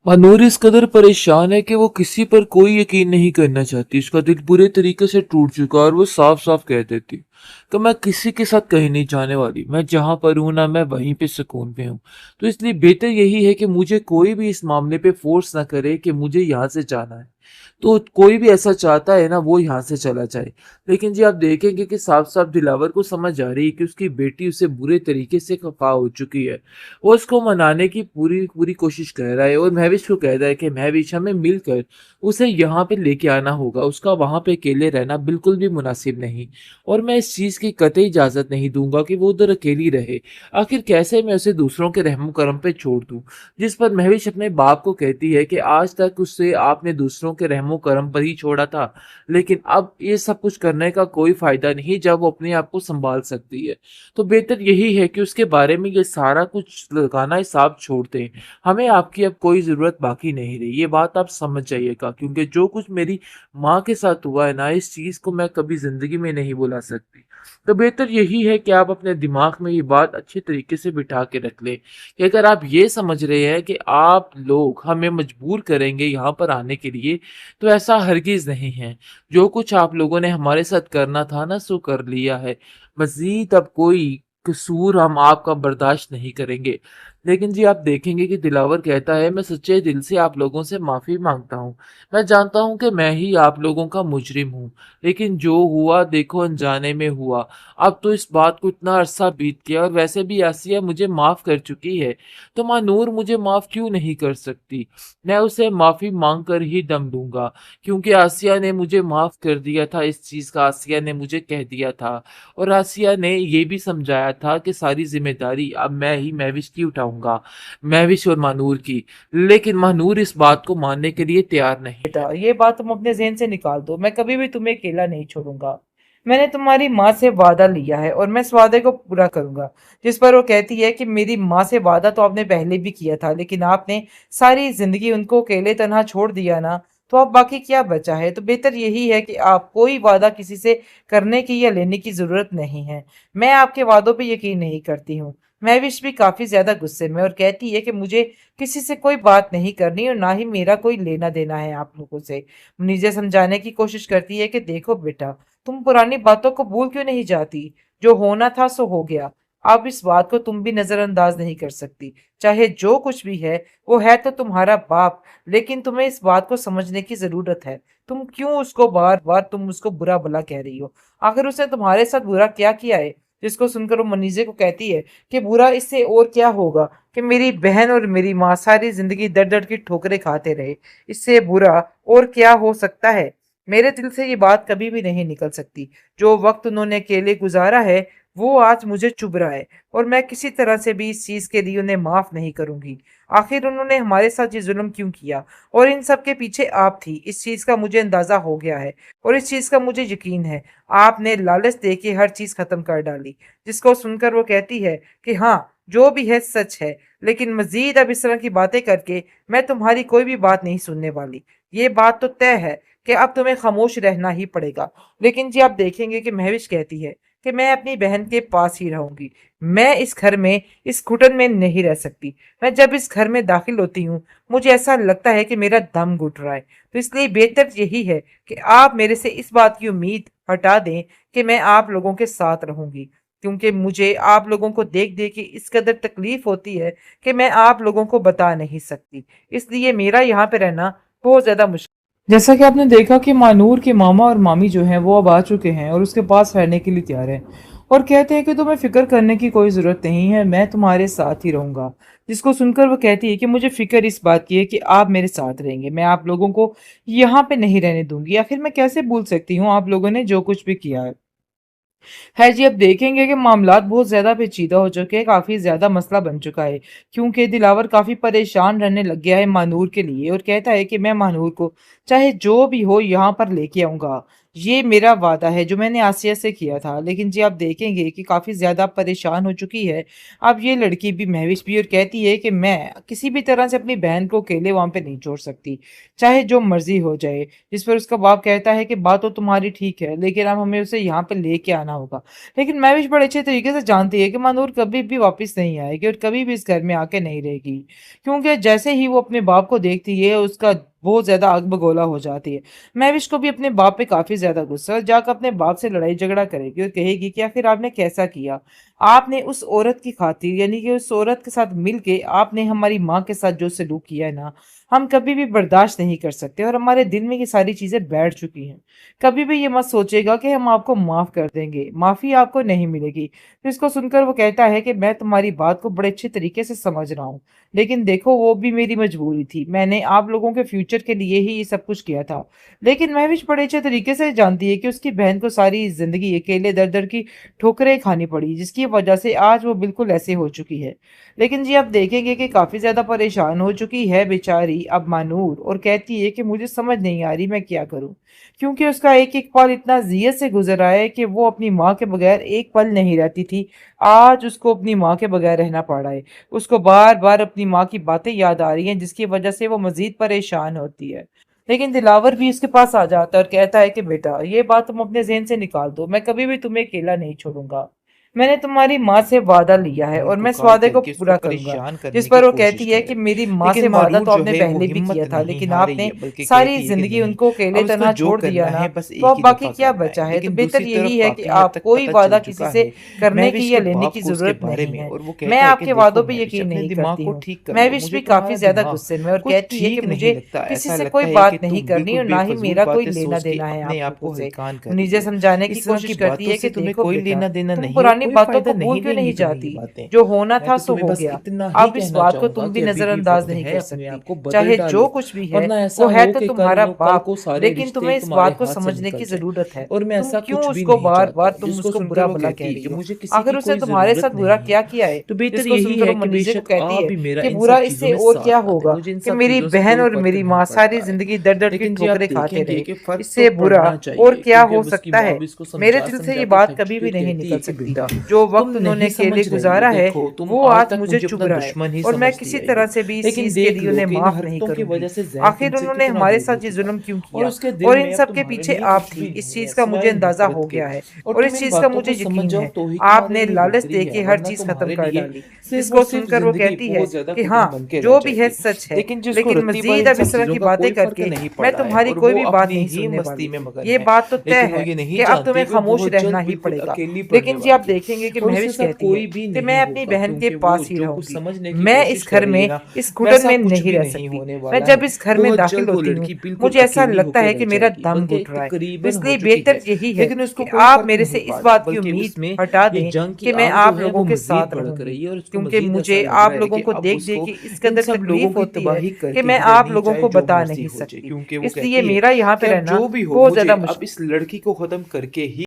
मनूर इस कदर परेशान है कि वो किसी पर कोई यकीन नहीं करना चाहती। उसका दिल बुरे तरीके से टूट चुका और वो साफ साफ कह देती कि मैं किसी के साथ कहीं नहीं जाने वाली। मैं जहां पर हूं ना, मैं वहीं पे सुकून पे हूं। तो इसलिए बेहतर यही है कि मुझे कोई भी इस मामले पे फोर्स ना करे कि मुझे यहाँ से जाना है। तो कोई भी ऐसा चाहता है ना, वो यहाँ से चला जाए। लेकिन जी आप देखेंगे कि साफ साफ दिलावर को समझ आ रही है कि उसकी बेटी उसे बुरे तरीके से खफा हो चुकी है। वो उसको मनाने की पूरी पूरी कोशिश कर रहा है और महविश को कह रहा है कि महविश, हमें मिलकर उसे यहाँ पे लेके आना होगा। उसका वहां पे अकेले रहना बिल्कुल भी मुनासिब नहीं, और मैं इस चीज की कतई इजाजत नहीं दूंगा कि वो उधर अकेली रहे। आखिर कैसे मैं उसे दूसरों के रहम करम पे छोड़ दूं। जिस पर महविश अपने बाप को कहती है कि आज तक उससे आपने दूसरों के रहमो करम पर ही छोड़ा था, लेकिन अब ये सब कुछ करने का कोई फायदा नहीं जब वो अपने आप को संभाल सकती है। तो बेहतर यही है कि उसके बारे में ये सारा कुछ लगाना हिसाब छोड़ दें। हमें आपकी अब कोई ज़रूरत बाकी नहीं रही। ये बात आप समझ जाइएगा, क्योंकि जो कुछ मेरी माँ के साथ हुआ है ना, इस चीज़ को मैं कभी ज़िंदगी में नहीं भुला सकती। तो बेहतर यही है कि आप अपने दिमाग में ये बात अच्छे तरीके से बिठा के रख लें कि अगर आप ये समझ रहे हैं कि आप लोग हमें मजबूर करेंगे यहाँ पर आने के लिए, तो ऐसा हरगिज़ नहीं है। जो कुछ आप लोगों ने हमारे साथ करना था ना, सो कर लिया है। मज़ीद अब कोई कसूर हम आपका बर्दाश्त नहीं करेंगे। लेकिन जी आप देखेंगे कि दिलावर कहता है, मैं सच्चे दिल से आप लोगों से माफ़ी माँगता हूँ। मैं जानता हूँ कि मैं ही आप लोगों का मुजरिम हूँ, लेकिन जो हुआ देखो अनजाने में हुआ। अब तो इस बात को इतना अरसा बीत गया, और वैसे भी आसिया मुझे माफ़ कर चुकी है, तो माँ नूर मुझे माफ़ क्यों नहीं कर सकती? मैं उसे माफ़ी माँग कर ही दम लूँगा, क्योंकि आसिया ने मुझे माफ़ कर दिया था। इस चीज़ का आसिया ने मुझे कह दिया था, और आसिया ने ये भी समझाया था कि सारी ज़िम्मेदारी अब मैं ही महविश की उठाऊँगा, महविश और मानूर की। लेकिन मानूर इस बात को मानने के लिए तैयार नहीं है। बेटा, ये बात तुम अपने ज़हन से निकाल दो। मैं कभी भी तुम्हें अकेला नहीं छोड़ूँगा। मैंने तुम्हारी माँ से वादा लिया है और मैं इस वादे को पूरा करूँगा। जिस पर वो कहती है कि मेरी माँ से वादा तो आपने पहले भी किया था, लेकिन आपने सारी ज़िंदगी उनको अकेले तन्हा छोड़ दिया ना, तो अब बाकी क्या बचा है? तो बेहतर यही है कि आप कोई वादा किसी से करने की या लेने की ज़रूरत नहीं है। मैं आपके वादों पे यकीन नहीं करती हूँ। महविश भी काफ़ी ज़्यादा गुस्से में और कहती है कि मुझे किसी से कोई बात नहीं करनी और ना ही मेरा कोई लेना देना है आप लोगों से। मुनीज़ा समझाने की कोशिश करती है कि देखो बेटा, तुम पुरानी बातों को भूल क्यों नहीं जाती? जो होना था सो हो गया। अब इस बात को तुम भी नजरअंदाज नहीं कर सकती। चाहे जो कुछ भी है, वो है तो तुम्हारा बाप, लेकिन तुम्हें इस बात को समझने की जरूरत है। तुम क्यों उसको बार बार तुम उसको बुरा भला कह रही हो? आखिर उसने तुम्हारे साथ बुरा क्या किया है? जिसको सुनकर वो मनीजे को कहती है कि बुरा इससे और क्या होगा कि मेरी बहन और मेरी माँ सारी जिंदगी दर दर की ठोकरें खाते रहे। इससे बुरा और क्या हो सकता है? मेरे दिल से ये बात कभी भी नहीं निकल सकती। जो वक्त उन्होंने अकेले गुजारा है, वो आज मुझे चुभ रहा है, और मैं किसी तरह से भी इस चीज के लिए उन्हें माफ नहीं करूंगी। आखिर उन्होंने हमारे साथ ये जुल्म क्यों किया? और इन सब के पीछे आप थी, इस चीज का मुझे अंदाजा हो गया है, और इस चीज का मुझे यकीन है। आपने लालच दे के हर चीज खत्म कर डाली। जिसको सुनकर वो कहती है कि हाँ, जो भी है सच है, लेकिन मजीद अब इस तरह की बातें करके मैं तुम्हारी कोई भी बात नहीं सुनने वाली। ये बात तो तय है कि अब तुम्हें खामोश रहना ही पड़ेगा। लेकिन जी आप देखेंगे कि महविश कहती है कि मैं अपनी बहन के पास ही रहूंगी। मैं इस घर में, इस घुटन में नहीं रह सकती। मैं जब इस घर में दाखिल होती हूँ, मुझे ऐसा लगता है कि मेरा दम घुट रहा है। तो इसलिए बेहतर यही है कि आप मेरे से इस बात की उम्मीद हटा दें कि मैं आप लोगों के साथ रहूंगी, क्योंकि मुझे आप लोगों को देख देख के इस कदर तकलीफ होती है कि मैं आप लोगों को बता नहीं सकती। इसलिए मेरा यहाँ पे रहना बहुत ज्यादा मुश्किल। जैसा कि आपने देखा कि मानूर के मामा और मामी जो हैं वो अब आ चुके हैं और उसके पास रहने के लिए तैयार हैं, और कहते हैं कि तुम्हें फिक्र करने की कोई ज़रूरत नहीं है, मैं तुम्हारे साथ ही रहूंगा। जिसको सुनकर वो कहती है कि मुझे फिक्र इस बात की है कि आप मेरे साथ रहेंगे, मैं आप लोगों को यहाँ पे नहीं रहने दूंगी। आखिर मैं कैसे भूल सकती हूँ आप लोगों ने जो कुछ भी किया है। है जी, अब देखेंगे कि मामलात बहुत ज़्यादा पेचीदा हो चुके हैं, काफ़ी ज़्यादा मसला बन चुका है, क्योंकि दिलावर काफ़ी परेशान रहने लग गया है मानूर के लिए, और कहता है कि मैं मानूर को चाहे जो भी हो यहाँ पर लेके आऊँगा। ये मेरा वादा है जो मैंने आसिया से किया था। लेकिन जी आप देखेंगे कि काफ़ी ज़्यादा परेशान हो चुकी है। अब ये लड़की भी महविश भी और कहती है कि मैं किसी भी तरह से अपनी बहन को अकेले वहाँ पे नहीं छोड़ सकती, चाहे जो मर्ज़ी हो जाए। जिस पर उसका बाप कहता है कि बात तो तुम्हारी ठीक है, लेकिन अब हमें उसे यहाँ पे लेके आना होगा। लेकिन महविश बड़े अच्छे तरीके से जानती है कि मानूर कभी भी वापस नहीं आएगी और कभी भी इस घर में आके नहीं रहेगी। क्योंकि जैसे ही वो अपने बाप को देखती है, उसका बहुत ज़्यादा आग बगोला हो जाती है। महविश को भी अपने बाप पे काफ़ी ज़्यादा गुस्सा है और जाकर अपने बाप से लड़ाई झगड़ा करेगी और कहेगी कि आखिर आपने कैसा किया? आपने उस औरत की खातिर यानी कि उस औरत के साथ मिलके आपने हमारी माँ के साथ जो सलूक किया है ना, हम कभी भी बर्दाश्त नहीं कर सकते और हमारे दिल में ये सारी चीज़ें बैठ चुकी हैं। कभी भी ये मत सोचिएगा कि हम आपको माफ़ कर देंगे, माफ़ी आपको नहीं मिलेगी। तो इसको सुनकर वो कहता है कि मैं तुम्हारी बात को बड़े अच्छे तरीके से समझ रहा हूँ, लेकिन देखो वो भी मेरी मजबूरी थी। मैंने आप लोगों के फ्यूचर के लिए ही ये सब कुछ किया था। लेकिन महविश बड़े अच्छे तरीके से जानती है कि उसकी बहन को सारी ज़िंदगी अकेले दर-दर की ठोकरें खानी पड़ी, जिसकी वजह से आज वो बिल्कुल ऐसे हो चुकी है। लेकिन जी आप देखेंगे कि काफ़ी ज़्यादा परेशान हो चुकी है बेचारी अब मानूर और कहती है कि मुझे समझ नहीं आ रही मैं क्या करूँ? क्योंकि उसका एक-एक पल इतना ज़ियत से गुज़र रहा है कि वो अपनी माँ के बगैर एक पल नहीं रहती थी। आज उसको अपनी माँ के बगैर रहना पड़ रहा है। उसको बार-बार अपनी माँ की बातें याद आ रही हैं, जिसकी वजह से वो मज़ीद परेशान होती है। लेकिन दिलावर भी उसके पास आ जाता है और कहता है कि बेटा ये बात तुम अपने ज़हन से निकाल दो, मैं कभी भी तुम्हें अकेला नहीं छोड़ूंगा। मैंने तुम्हारी माँ से वादा लिया है बहन और को मैं इस कॉल वादे को करके उसको पूरा करूंगा। परेशान जिस करने की पर वो कोशिश कहती है कर कि रही है। मेरी माँ से लेकिन वादा तो मारूर जो आपने है वो पहले भी हिम्मत किया था, नहीं लेकिन हार रही आपने है, बल्कि सारी कहती है कि जिंदगी नहीं, उनको अकेले अब उसको तना जो छोड़ दिया करना ना, है बस तो एक अब ही बाकी दफा क्या करना है। बचा है? तो लेकिन बेहतर दूसरी यही तरफ है कि वाकईया आप तक कोई पता वादा चल किसी चुका से है करने महविश की के या लेने बाप की को उसके जरूरत बारे नहीं में, है। और वो मैं कहता है कि आपके देखो वादों पे महविश यकीन अपने नहीं दिमाग करती को हूँ। ठीक कर लो, महविश मुझे भी काफी तुम्हारा ज्यादा दिमाग गुस्से में और कुछ कहती है कि ठीक नहीं मुझे लगता। किसी ऐसा से कोई लगता है कि बात नहीं तुम करनी बिल्कुल और ना ही बेफजूल मेरा कोई बातें लेना सोच के देना है अपने आप आप को लोगों से। हलकान कर रही मुझे हो। समझाने की इस तरह की कोशिश करती बातों है से कि तुम्हें देखो कोई बेटा, लेना देना तुम नहीं है और पुरानी कोई बातों फायदा को भूल नहीं क्यों देंगी नहीं तुम्हें ये जाती? बातें। जो होना मैं था तो सो तुम्हें हो बस गया। इतना ही अब इस कहना बात को चाहूंगा तुम कि भी अभी भी नजरअंदाज वक्त नहीं है, कर अपने सकती। आप को बदल चाहे जो डालो। कुछ भी और है ना वो ऐसा है हो तो कि तुम्हारा कल बाप, को सारे लेकिन रिश्ते तुम्हें इस तुम्हारे बात को हाथ से समझने निकल की जाएं। जरूरत है। और मैं तुम ऐसा क्यों कुछ भी उसको नहीं बार चाहता। बार तुम जिसको उसको सुनकर बुरा वो भला कहती कह है रही कि हो? मुझे किसी आखिर की उसने कोई तुम्हारे जरूरत साथ बुरा नहीं है। क्या किया है? तो बेहतर जिसको यही सुनकर है वो कि मनीषा को बेशक कहती आप है भी मेरा कि इन बुरा सब चीजों इससे में और क्या साथ ना दें, होगा मुझे इन कि सब मेरी चीजों से बहन कोई और फर्क मेरी नहीं माँ सारी पड़ता है। जिंदगी दर दर की लेकिन जी आप ठोकरें खाते देखेंगे रहे। कि फर्क तो इससे बुरा पड़ना और चाहिए, क्या क्योंकि हो अब उसकी सकता माँ है? भी इसको मेरे समझा दिल से समझा ये के बात थक कभी चुकी भी और नहीं कहती निकल है कि सकती। बेटा जो तुम वक्त उन्होंने नहीं अकेले समझ रही हो, गुजारा है देखो तुम वो आज आज तक मुझे मुझे चुभ अपना रहा है दुश्मन ही और मैं समझती किसी आई तरह हो। से भी इस लेकिन चीज के देख लिए लो उन्हें कि इन माफ नहीं हरकतों की करूंगी। वजह से जैन आखिर तुमसे उन्होंने कितना हमारे दूर साथ हो ये चुका जुल्म है, क्यों और किया? उसके दिल और इन में अब सब के तुम्हारे पीछे लिए आप कुछ थी। भी इस नहीं चीज है का मुझे सिवाय अंदाजा नफरत हो के। गया है और और तुम इस इन चीज का बातों मुझे को समझ यकीन जाओ है। तो ही तुम्हारे आपने लिए लालच बेहतरी दे है, के हर वरना चीज खत्म तुम्हारे कर लिए डाली। सिर्फ जिसको और सिर्फ सुनकर वो जिंदगी कहती है बहुत ज्यादा कि हाँ कठिन बन के रह जो भी है जाएगी। सच है, लेकिन जिसको लेकिन रत्ती भर मजीद इन अब सब इस तरह चीजों की का बातें कोई फर्क करके नहीं मैं पड़ रहा है, तुम्हारी और कोई वो भी बात अपनी नहीं ही सुनने मस्ती वाली। में मगन ये है। बात तो तय लेकिन वो है ये नहीं कि अब जानती तुम्हें कि वो खामोश बहुत रहना जल्द ही बिल्कुल पड़ेगा। अकेली पड़ने लेकिन जी आप वाली है, देखेंगे कि और उसके महविश साथ कहती है कोई भी कि मैं नहीं अपनी होगा, बहन के क्योंकि वो पास ही जो कुछ रहूंगी। समझने की मैं कोशिश इस कर घर रही है में ना, इस घुटन वैसा में कुछ नहीं भी रह नहीं सकती। होने मैं वाला जब है। इस घर में बहुत दाखिल जल्द वो होती हूँ लड़की बिल्कुल मुझे ऐसा अकेली लगता होकर है रह कि मेरा जाएगी, दम बल्कि घुट एक रहा है। तो तकरीबन हो इसलिए चुकी बेहतर है। यही है लेकिन उसको कि कोई आप फर्क मेरे से नहीं इस पड़ा, बात की बल्कि उम्मीद उसमें हटा ये दें जंग की कि मैं आग जो आप है वो लोगों के मजीद साथ भड़क रहूंगी। रही है, और उसको क्योंकि मजीद ऐसा मुझे लग रहा आप है लोगों कि को अब देख देख उसको के इस इन कदर सब लोगों तकलीफ की होती है तबाही कि करके मैं ही आप रहनी, लोगों चाहे को जो बता मर्जी नहीं हो जाए। सकती। क्योंकि वो इसलिए कहती है मेरा यहाँ पे कि अब रहना जो भी हो, बहुत मुझे ज्यादा अब मुश्किल। इस लड़की को खत्म करके ही